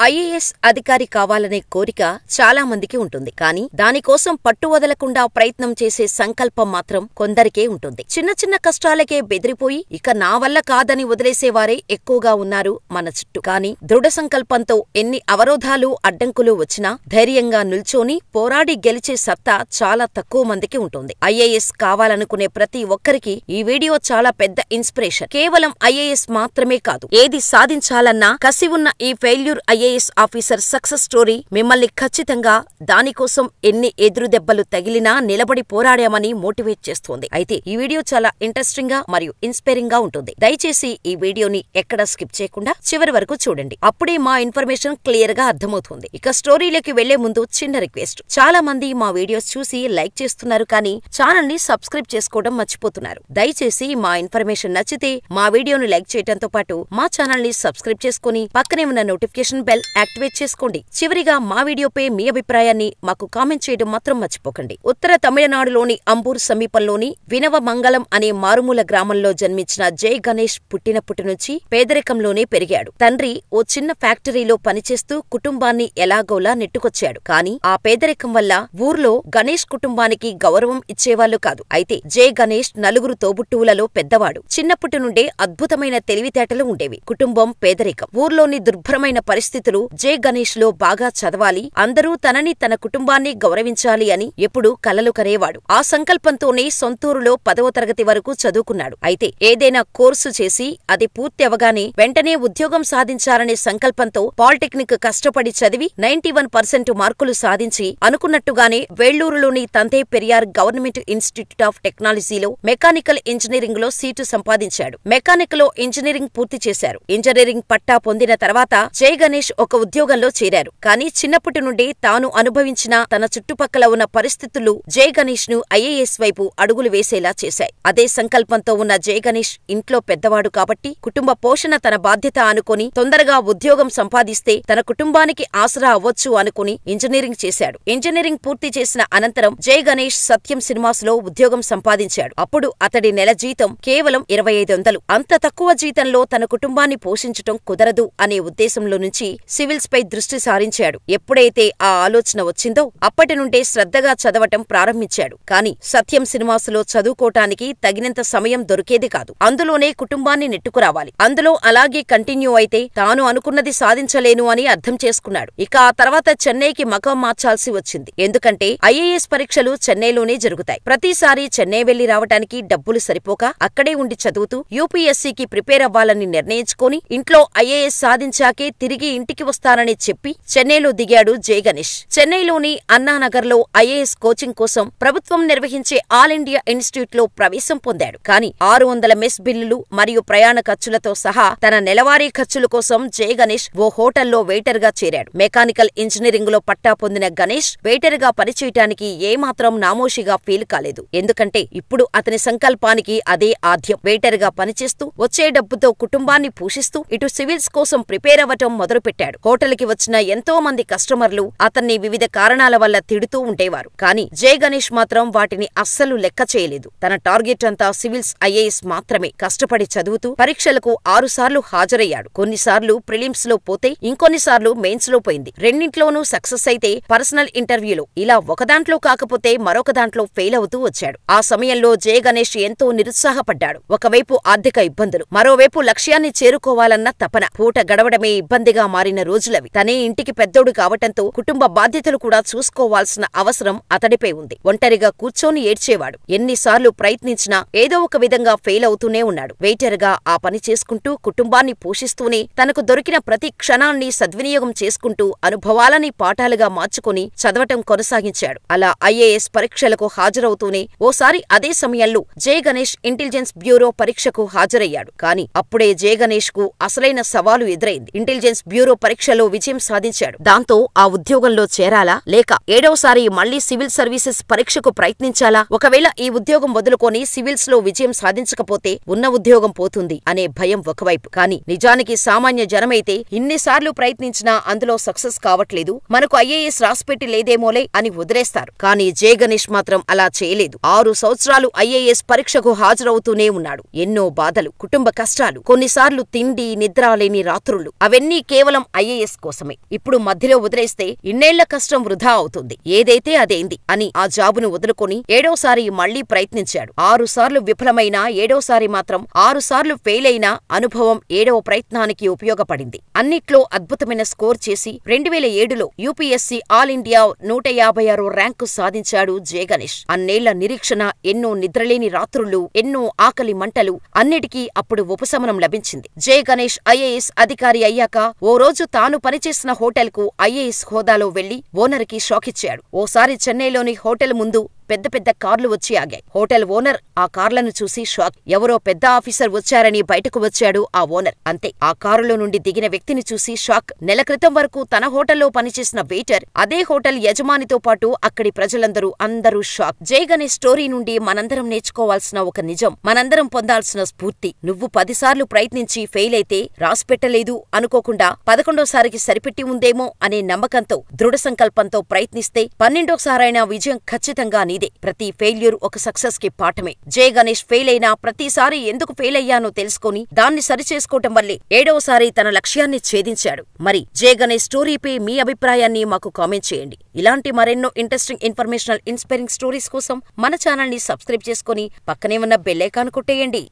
IAS అధికారి కావాలనే కోరిక చాలా మందికి ఉంటుంది. కానీ దానికోసం పట్టువదలకుండా ప్రయత్నం చేసే సంకల్పం మాత్రం కొందరికే ఉంటుంది. చిన్న చిన్న కష్టాలకే బెదిరిపోయి ఇక నా వల్ల కాదని వదిలేసేవారే ఎక్కువగా ఉన్నారు మన చుట్టూ. కానీ దృఢ సంకల్పంతో ఎన్ని అవరోధాలు అడ్డంకులు వచ్చినా ధైర్యంగా నిల్చొని పోరాడి గెలిచే సత్తా చాలా తక్కువ మందికి ఉంటుంది. ఐఏఎస్ కావాలనుకునే ప్రతి ఒక్కరికి ఈ వీడియో చాలా పెద్ద ఇన్స్పిరేషన్. కేవలం ఐఏఎస్ మాత్రమే కాదు, ఏది సాధించాలన్నా కసి ఉన్న ఈ failure IAS officer success story మిమ్మల్ని ఖచ్చితంగా దానికోసం ఎన్ని ఎదురు దెబ్బలు తగిలినా నిలబడి పోరాడామని మోటివేట్ చేస్తోంది. అయితే ఈ వీడియో చాలా ఇంట్రెస్టింగ్ గా మరియు ఇన్స్పైరింగ్ గా ఉంటుంది. దయచేసి ఈ వీడియోని ఎక్కడా స్కిప్ చేయకుండా చివరి వరకు చూడండి. అప్పుడే మా ఇన్ఫర్మేషన్ క్లియర్ గా అర్థమవుతుంది. ఇక స్టోరీలోకి వెళ్లే ముందు చిన్న రిక్వెస్ట్. చాలా మంది మా వీడియోస్ చూసి లైక్ చేస్తున్నారు, కానీ ఛానల్ ని సబ్స్క్రైబ్ చేసుకోవడం మర్చిపోతున్నారు. దయచేసి మా ఇన్ఫర్మేషన్ నచ్చితే మా వీడియోని లైక్ చేయడంతో పాటు మా ఛానల్ ని సబ్స్క్రైబ్ చేసుకుని పక్కనే ఉన్న నోటిఫికేషన్ బెల్ యాక్టివేట్ చేసుకోండి. చివరిగా మా వీడియోపై మీ అభిప్రాయాన్ని మాకు కామెంట్ చేయడం మాత్రం మర్చిపోకండి. ఉత్తర తమిళనాడులోని అంబూర్ సమీపంలోని వినవమంగళం అనే మారుమూల గ్రామంలో జన్మించిన జై గణేష్ పుట్టినప్పటి నుంచి పేదరికంలోనే పెరిగాడు. తండ్రి ఓ చిన్న ఫ్యాక్టరీలో పనిచేస్తూ కుటుంబాన్ని ఎలాగోలా నెట్టుకొచ్చాడు. కానీ ఆ పేదరికం వల్ల ఊర్లో గణేష్ కుటుంబానికి గౌరవం ఇచ్చేవాళ్లు కాదు. అయితే జై గణేష్ నలుగురు తోబుట్టువులలో పెద్దవాడు. చిన్నప్పటి నుండే అద్భుతమైన తెలివితేటలు ఉండేవి. కుటుంబం పేదరికం, ఊర్లోని దుర్భరమైన పరిస్థితులు జై గణేష్ లో బాగా చదవాలి, అందరూ తనని తన కుటుంబాన్ని గౌరవించాలి అని ఎప్పుడూ కలలు కనేవాడు. ఆ సంకల్పంతోనే సొంతూరులో 10వ తరగతి వరకు చదువుకున్నాడు. అయితే ఏదైనా కోర్సు చేసి అది పూర్తి అవగానే వెంటనే ఉద్యోగం సాధించాలనే సంకల్పంతో పాలిటెక్నిక్ కష్టపడి చదివి 91% మార్కులు సాధించి అనుకున్నట్టుగానే వేళ్లూరులోని తంతే పెరియార్ గవర్నమెంట్ ఇన్స్టిట్యూట్ ఆఫ్ టెక్నాలజీలో మెకానికల్ ఇంజనీరింగ్ లో సీటు సంపాదించాడు. మెకానికల్ లో ఇంజనీరింగ్ పూర్తి చేశారు. ఇంజనీరింగ్ పట్టా పొందిన తర్వాత జై గణేష్ ఒక ఉద్యోగంలో చేరారు. కానీ చిన్నప్పటి నుండి తాను అనుభవించిన తన చుట్టుపక్కల ఉన్న పరిస్థితులు జై గణేష్ ను ఐఏఎస్ వైపు అడుగులు వేసేలా చేశాయి. అదే సంకల్పంతో ఉన్న జై గణేష్ ఇంట్లో పెద్దవాడు కాబట్టి కుటుంబ పోషణ తన బాధ్యత అనుకుని తొందరగా ఉద్యోగం సంపాదిస్తే తన కుటుంబానికి ఆసరా అవ్వొచ్చు అనుకుని ఇంజనీరింగ్ చేశాడు. ఇంజనీరింగ్ పూర్తి చేసిన అనంతరం జై గణేష్ సత్యం సినిమాస్ లో ఉద్యోగం సంపాదించాడు. అప్పుడు అతడి నెల జీతం కేవలం 2500. అంత తక్కువ జీతంలో తన కుటుంబాన్ని పోషించటం కుదరదు అనే ఉద్దేశంలో నుంచి సివిల్స్ పై దృష్టి సారించాడు. ఎప్పుడైతే ఆ ఆలోచన వచ్చిందో అప్పటి నుండే శ్రద్ధగా చదవటం ప్రారంభించాడు. కానీ సత్యం సినిమాసులో చదువుకోటానికి తగినంత సమయం దొరికేది కాదు. అందులోనే కుటుంబాన్ని నెట్టుకురావాలి. అందులో అలాగే కంటిన్యూ అయితే తాను అనుకున్నది సాధించలేను అని అర్థం చేసుకున్నాడు. ఇక ఆ తర్వాత చెన్నైకి మకం మార్చాల్సి వచ్చింది. ఎందుకంటే ఐఏఎస్ పరీక్షలు చెన్నైలోనే జరుగుతాయి. ప్రతిసారి చెన్నై వెళ్లి రావటానికి డబ్బులు సరిపోక అక్కడే ఉండి చదువుతూ యూపీఎస్సీకి ప్రిపేర్ అవ్వాలని నిర్ణయించుకొని ఇంట్లో ఐఏఎస్ సాధించాకే తిరిగి ఇంటికి వస్తానని చెప్పి చెన్నైలో దిగాడు జై గణేష్. చెన్నైలోని అన్నానగర్లో ఐఏఎస్ కోచింగ్ కోసం ప్రభుత్వం నిర్వహించే ఆల్ ఇండియా ఇన్స్టిట్యూట్ లో ప్రవేశం పొందాడు. కానీ 600 మెస్ బిల్లులు మరియు ప్రయాణ ఖర్చులతో సహా తన నెలవారీ ఖర్చుల కోసం జై గణేష్ ఓ హోటల్లో వెయిటర్ గా చేరాడు. మెకానికల్ ఇంజనీరింగ్ లో పట్టా పొందిన గణేష్ వెయిటర్ గా పనిచేయటానికి ఏమాత్రం నామోషిగా ఫీల్ కాలేదు. ఎందుకంటే ఇప్పుడు అతని సంకల్పానికి అదే ఆద్యం. వెయిటర్ గా పనిచేస్తూ వచ్చే డబ్బుతో కుటుంబాన్ని పోషిస్తూ ఇటు సివిల్స్ కోసం ప్రిపేర్ అవ్వటం మొదలుపెట్టాడు. హోటల్ కి వచ్చిన ఎంతో మంది కస్టమర్లు అతన్ని వివిధ కారణాల వల్ల తిడుతూ ఉండేవారు. కానీ జై గణేష్ మాత్రం వాటిని అస్సలు లెక్క చేయలేదు. తన టార్గెట్ అంతా సివిల్స్ ఐఏఎస్ మాత్రమే. కష్టపడి చదువుతూ పరీక్షలకు 6 సార్లు హాజరయ్యాడు. కొన్నిసార్లు ప్రిలిమ్స్ లో పోతే ఇంకొన్నిసార్లు మెయిన్స్ లో పోయింది. రెండింట్లోనూ సక్సెస్ అయితే పర్సనల్ ఇంటర్వ్యూలో ఇలా ఒకదాంట్లో కాకపోతే మరొక దాంట్లో ఫెయిల్ అవుతూ వచ్చాడు. ఆ సమయంలో జై గణేష్ ఎంతో నిరుత్సాహపడ్డాడు. ఒకవైపు ఆర్థిక ఇబ్బందులు, మరోవైపు లక్ష్యాన్ని చేరుకోవాలన్న తపన. పూట గడవడమే ఇబ్బందిగా మారిన రోజులవి. తనే ఇంటికి పెద్దోడు కావటంతో కుటుంబ బాధ్యతలు కూడా చూసుకోవాల్సిన అవసరం అతడిపై ఉంది. ఒంటరిగా కూర్చొని ఏడ్చేవాడు. ఎన్నిసార్లు ప్రయత్నించినా ఏదో ఒక విధంగా ఫెయిల్ అవుతూనే ఉన్నాడు. వెయిటర్ గా ఆ పని చేసుకుంటూ కుటుంబాన్ని పోషిస్తూనే తనకు దొరికిన ప్రతి క్షణాన్ని సద్వినియోగం చేసుకుంటూ అనుభవాలని పాఠాలుగా మార్చుకుని చదవటం కొనసాగించాడు. అలా ఐఏఎస్ పరీక్షలకు హాజరవుతూనే ఓసారి అదే సమయంలో జై గణేష్ ఇంటెలిజెన్స్ బ్యూరో పరీక్షకు హాజరయ్యాడు. కానీ అప్పుడే జై గణేష్ కు అసలైన సవాలు ఎదురైంది. ఇంటెలిజెన్స్ బ్యూరో పరీక్షలో విజయం సాధించాడు. దాంతో ఆ ఉద్యోగంలో చేరాలా లేక 7వసారి మళ్లీ సివిల్ సర్వీసెస్ పరీక్షకు ప్రయత్నించాలా? ఒకవేళ ఈ ఉద్యోగం వదులుకొని సివిల్స్ లో విజయం సాధించకపోతే ఉన్న ఉద్యోగం పోతుంది అనే భయం ఒకవైపు. కానీ నిజానికి సామాన్య జనమైతే ఇన్నిసార్లు ప్రయత్నించినా అందులో సక్సెస్ కావట్లేదు, మనకు ఐఏఎస్ రాసిపెట్టి లేదేమోలే అని వదిలేస్తారు. కానీ జై గణేష్ మాత్రం అలా చేయలేదు. 6 సంవత్సరాలు ఐఏఎస్ పరీక్షకు హాజరవుతూనే ఉన్నాడు. ఎన్నో బాధలు, కుటుంబ కష్టాలు, కొన్నిసార్లు తిండి నిద్ర లేని రాత్రులు, అవన్నీ కేవలం ఐఏఎస్ కోసమే. ఇప్పుడు మధ్యలో వదిలేస్తే ఇన్నేళ్ల కష్టం వృధా అవుతుంది. ఏదైతే అదేంది అని ఆ జాబును వదులుకొని 7వసారి మళ్లీ ప్రయత్నించాడు. 6 సార్లు విఫలమైనా 7వసారి మాత్రం 6 సార్లు ఫెయిల్ అయినా అనుభవం 7వ ప్రయత్నానికి ఉపయోగపడింది. అన్నిట్లో అద్భుతమైన స్కోర్ చేసి 2007లో యూపీఎస్సీ ఆల్ ఇండియా 156 ర్యాంకు సాధించాడు జె గణేష్. అన్నేళ్ల నిరీక్షణ, ఎన్నో నిద్రలేని రాత్రులు, ఎన్నో ఆకలి మంటలు అన్నిటికీ అప్పుడు ఉపశమనం లభించింది. జె గణేష్ ఐఏఎస్ అధికారి అయ్యాక ఓ రోజు తాను పనిచేసిన హోటల్కు ఐఏఎస్ హోదాలో వెళ్లి ఓనర్కి షాకిచ్చాడు. ఓసారి చెన్నైలోని హోటల్ ముందు పెద్ద పెద్ద కార్లు వచ్చి ఆగాయి. హోటల్ ఓనర్ ఆ కార్లను చూసి షాక్. ఎవరో పెద్ద ఆఫీసర్ వచ్చారని బయటకు వచ్చాడు ఆ ఓనర్. అంతే, ఆ కారులో నుండి దిగిన వ్యక్తిని చూసి షాక్. నెల క్రితం వరకు తన హోటల్లో పనిచేసిన వెయిటర్ అదే హోటల్ యజమానితో పాటు అక్కడి అందరూ షాక్. జె గణేష్ స్టోరీ నుండి మనందరం నేర్చుకోవాల్సిన ఒక నిజం, మనందరం పొందాల్సిన స్ఫూర్తి: నువ్వు 10 సార్లు ప్రయత్నించి ఫెయిల్ అయితే రాసిపెట్టలేదు అనుకోకుండా 11వసారికి సరిపెట్టి ఉందేమో అనే నమ్మకంతో, దృఢ సంకల్పంతో ప్రయత్నిస్తే 12వసారైనా విజయం ఖచ్చితంగా నీదే. ప్రతి ఫెయిల్యూర్ ఒక సక్సెస్ కి పాఠమే. జె గణేష్ ఫెయిల్ అయినా ప్రతిసారి ఎందుకు ఫెయిల్ అయ్యానో తెలుసుకొని దాన్ని సరిచేసుకోవటం వల్లే 7వసారి తన లక్ష్యాన్ని ఛేదించాడు. మరి జె గణేష్ స్టోరీపై మీ అభిప్రాయాన్ని మాకు కామెంట్ చేయండి. ఇలాంటి మరెన్నో ఇంట్రెస్టింగ్, ఇన్ఫర్మేషనల్, ఇన్స్పైరింగ్ స్టోరీస్ కోసం మన ఛానల్ ని సబ్స్క్రైబ్ చేసుకుని పక్కనే ఉన్న బెల్ ఐకాన్ కొట్టేయండి.